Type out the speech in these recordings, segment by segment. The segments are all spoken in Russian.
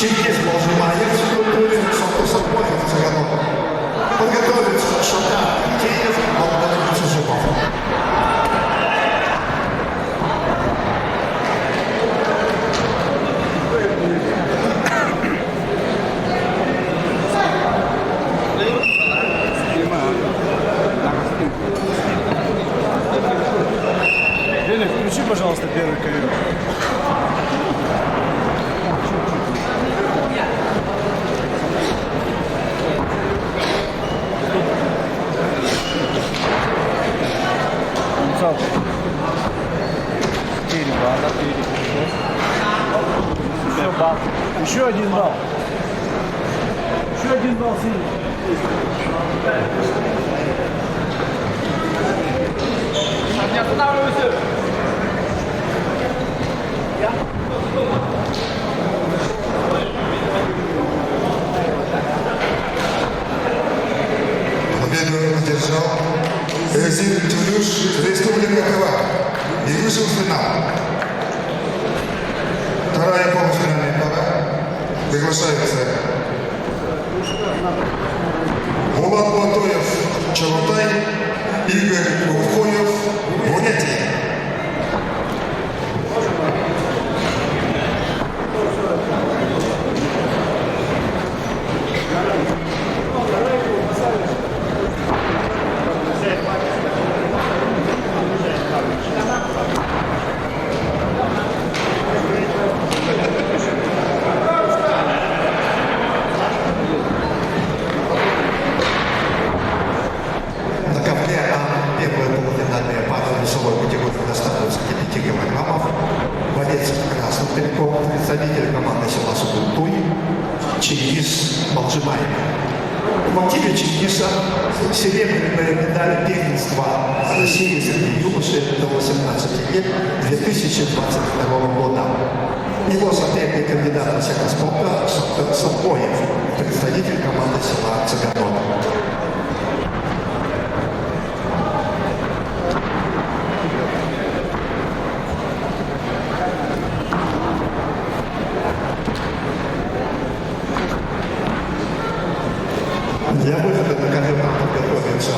Чингис Молжимаев в культуре Сокусакоев Цаганов. Подготовиться Шота Киев, Богдан Чужиков. Леня, включи, пожалуйста, первый ковер. Еще один балл. Еще один балл синий. Не останавливайся. Победу одержал Эрзин Тулюш, Республика Хава, и вышел в финал. Вторая полуфинальная пара. Приглашается Булат Батоев, Чалутай, Игорь Увхоев, Бурятия. Представитель команды села Сугунтуй Чингис Молжимаев. В активе Чингиса серебряная медаль первенства России среди юношей до 18 лет 2022 года. Его соперник кандидат в сельхозспорта Сокоев, представитель команды села Цаганов. Для выхода на ковер подготовится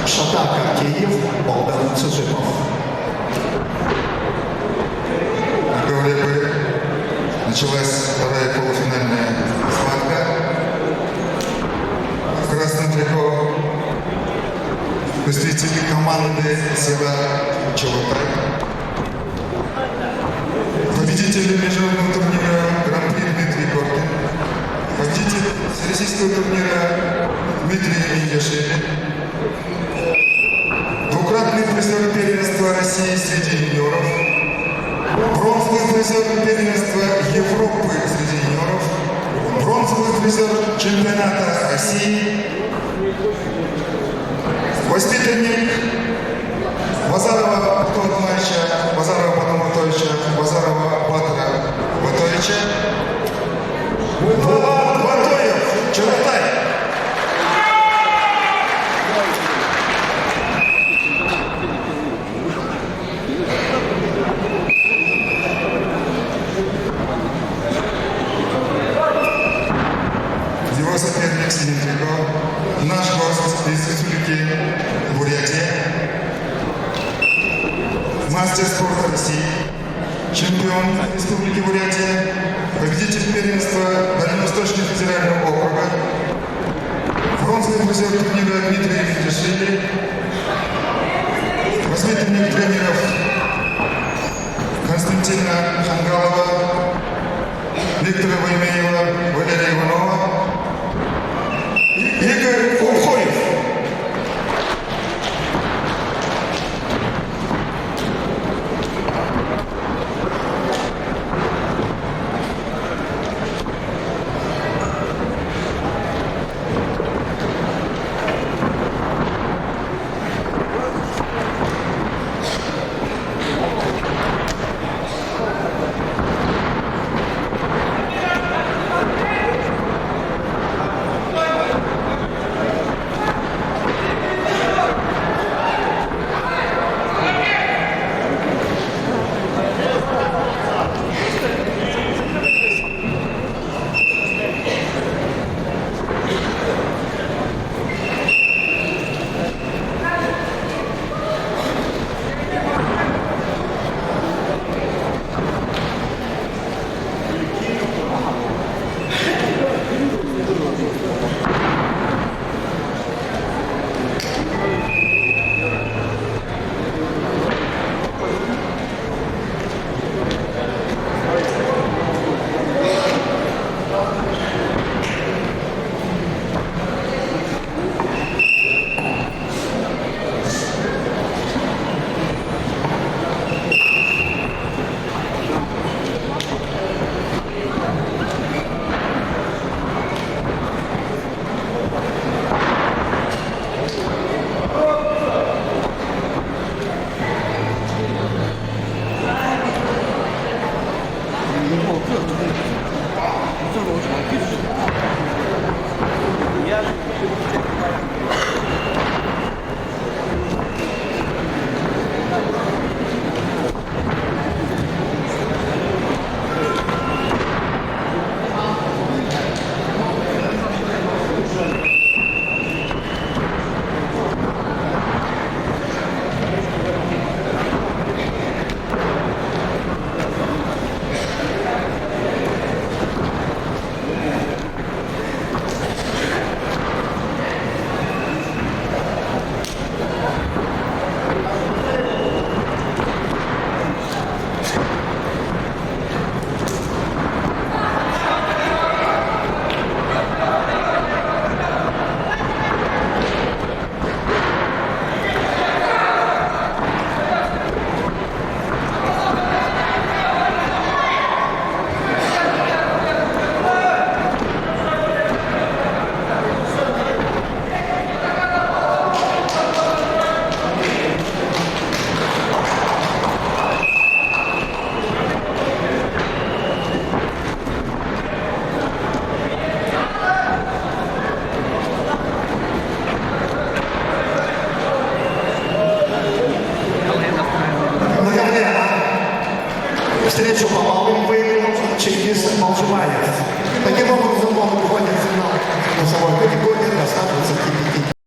Шота Киев, Богдан Чужиков. На ковре началась вторая полуфинальная схватка. В красном трико представители команды села Чалутай. Победитель международного турнира Гран-при Дмитрий Коркин. Победитель всероссийского турнира Дмитрий Индяшвили. Двукратный призер первенства России среди юниоров. Бронзовый призер первенства Европы среди юниоров. Бронзовый призер чемпионата России. Воспитанник Базарова Батона, Базарова Батона Батовича, Базарова Батора Батовича. Булат Батоев, Чалутай. Его соперник синий трико, наш гость из Республики Бурятия, мастер спорта России, чемпион Республики Бурятия, победитель первенства Дальневосточного федерального округа, бронзовый призер турнира Дмитрий Индяшвили, воспитанник тренеров Константина Хангалова, Виктора Воймеева, Валерия Иванова, Игорь Увхоев. встречу попал и выиграл Чингис Малжимаев. Таким образом, он выходит в финал весовой категории до 125